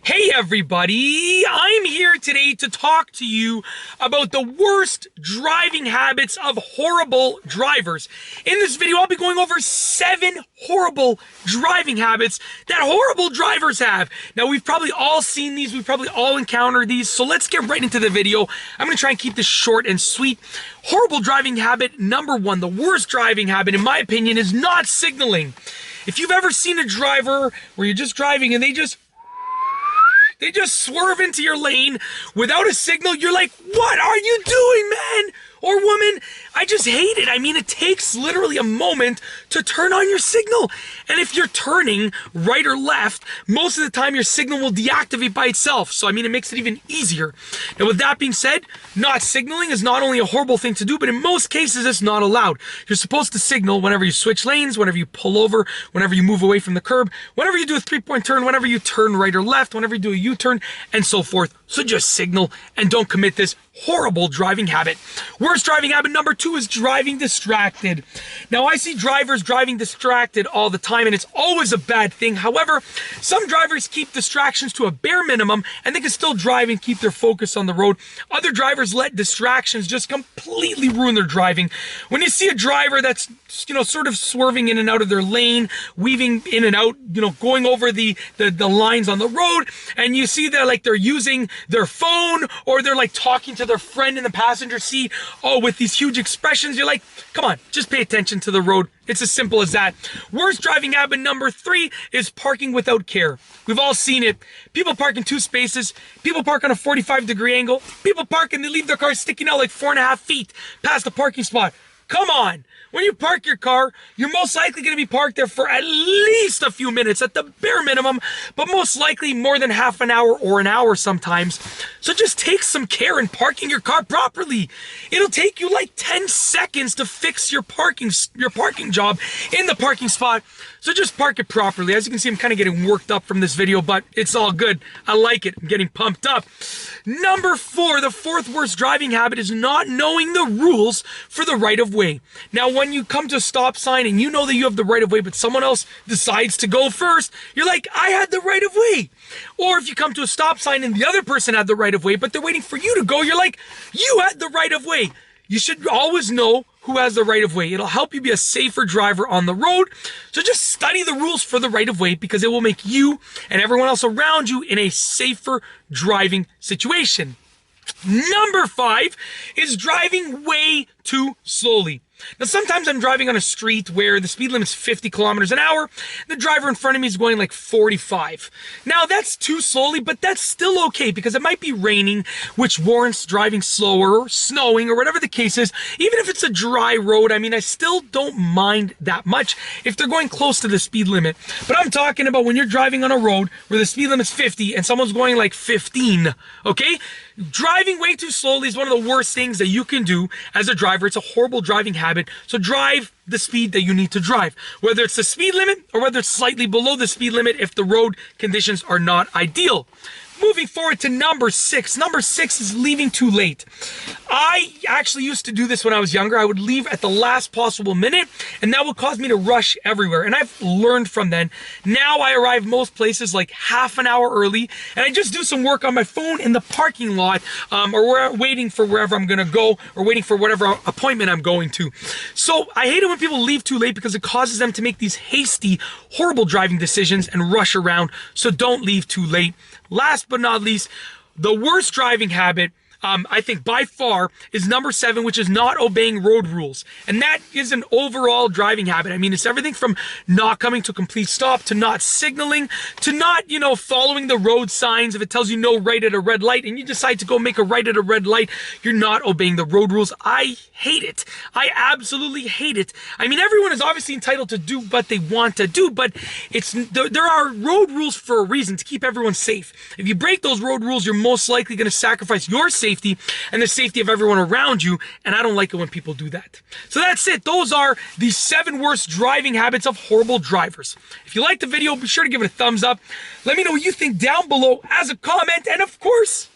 Hey everybody, I'm here today to talk to you about the worst driving habits of horrible drivers. In this video, I'll be going over 7 horrible driving habits that horrible drivers have. Now, we've probably all seen these, we've probably all encountered these, so let's get right into the video. I'm going to try and keep this short and sweet. Horrible driving habit number 1, the worst driving habit, in my opinion, is not signaling. If you've ever seen a driver where you're just driving and they just swerve into your lane without a signal, you're like, what are you doing, man? Or woman? I just hate it. I mean, it takes literally a moment to turn on your signal. And if you're turning right or left, most of the time your signal will deactivate by itself. So, I mean, it makes it even easier. Now, with that being said, not signaling is not only a horrible thing to do, but in most cases, it's not allowed. You're supposed to signal whenever you switch lanes, whenever you pull over, whenever you move away from the curb, whenever you do a 3-point turn, whenever you turn right or left, whenever you do a U-turn, and so forth. So just signal and don't commit this horrible driving habit. Worst driving habit number 2 is driving distracted. Now, I see drivers driving distracted all the time, and it's always a bad thing. However, some drivers keep distractions to a bare minimum, and they can still drive and keep their focus on the road. Other drivers let distractions just completely ruin their driving. When you see a driver that's, sort of swerving in and out of their lane, weaving in and out, going over the lines on the road, and you see that they're using their phone, or they're talking to their friend in the passenger seat, with these huge expressions, you're like, come on, just pay attention to the road. It's as simple as that. Worst driving habit number 3 is parking without care. We've all seen it. People park in 2 spaces. People park on a 45-degree angle. People park and they leave their car sticking out like 4.5 feet past the parking spot. Come on. When you park your car, you're most likely going to be parked there for at least a few minutes at the bare minimum, but most likely more than half an hour or an hour sometimes. So just take some care in parking your car properly. It'll take you like 10 seconds to fix your parking job in the parking spot. So just park it properly. As you can see, I'm kind of getting worked up from this video, but it's all good. I like it. I'm getting pumped up. Number 4, the 4th worst driving habit is not knowing the rules for the right of way. Now, when you come to a stop sign and you know that you have the right of way, but someone else decides to go first, you're like, I had the right of way. Or if you come to a stop sign and the other person had the right of way, but they're waiting for you to go, you're like, you had the right of way. You should always know who has the right of way. It'll help you be a safer driver on the road. So just study the rules for the right of way, because it will make you and everyone else around you in a safer driving situation. Number 5 is driving way too slowly. Now, sometimes I'm driving on a street where the speed limit is 50 kilometers an hour. The driver in front of me is going like 45. Now, that's too slowly, but that's still okay because it might be raining, which warrants driving slower, or snowing, or whatever the case is. Even if it's a dry road, I mean, I still don't mind that much if they're going close to the speed limit. But I'm talking about when you're driving on a road where the speed limit's 50 and someone's going like 15, okay? Driving way too slowly is one of the worst things that you can do as a driver. It's a horrible driving habit. So drive the speed that you need to drive, whether it's the speed limit or whether it's slightly below the speed limit if the road conditions are not ideal. Moving forward to number 6. Number 6 is leaving too late. I actually used to do this when I was younger. I would leave at the last possible minute, and that would cause me to rush everywhere. And I've learned from then. Now I arrive most places like half an hour early, and I just do some work on my phone in the parking lot, or waiting for wherever I'm going to go, or waiting for whatever appointment I'm going to. So I hate it when people leave too late because it causes them to make these hasty, horrible driving decisions and rush around. So don't leave too late. Last but not least, the worst driving habit, I think by far, is number 7, which is not obeying road rules. And that is an overall driving habit. I mean, it's everything from not coming to a complete stop, to not signaling, to not, following the road signs. If it tells you no right at a red light and you decide to go make a right at a red light, you're not obeying the road rules. I hate it. I absolutely hate it. I mean, everyone is obviously entitled to do what they want to do, but there are road rules for a reason, to keep everyone safe. If you break those road rules, you're most likely going to sacrifice your safety and the safety of everyone around you, and I don't like it when people do that. So that's it. Those are the 7 worst driving habits of horrible drivers. If you liked the video, be sure to give it a thumbs up. Let me know what you think down below as a comment, and of course,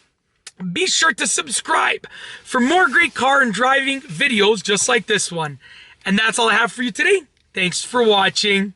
be sure to subscribe for more great car and driving videos just like this one. And that's all I have for you today. Thanks for watching.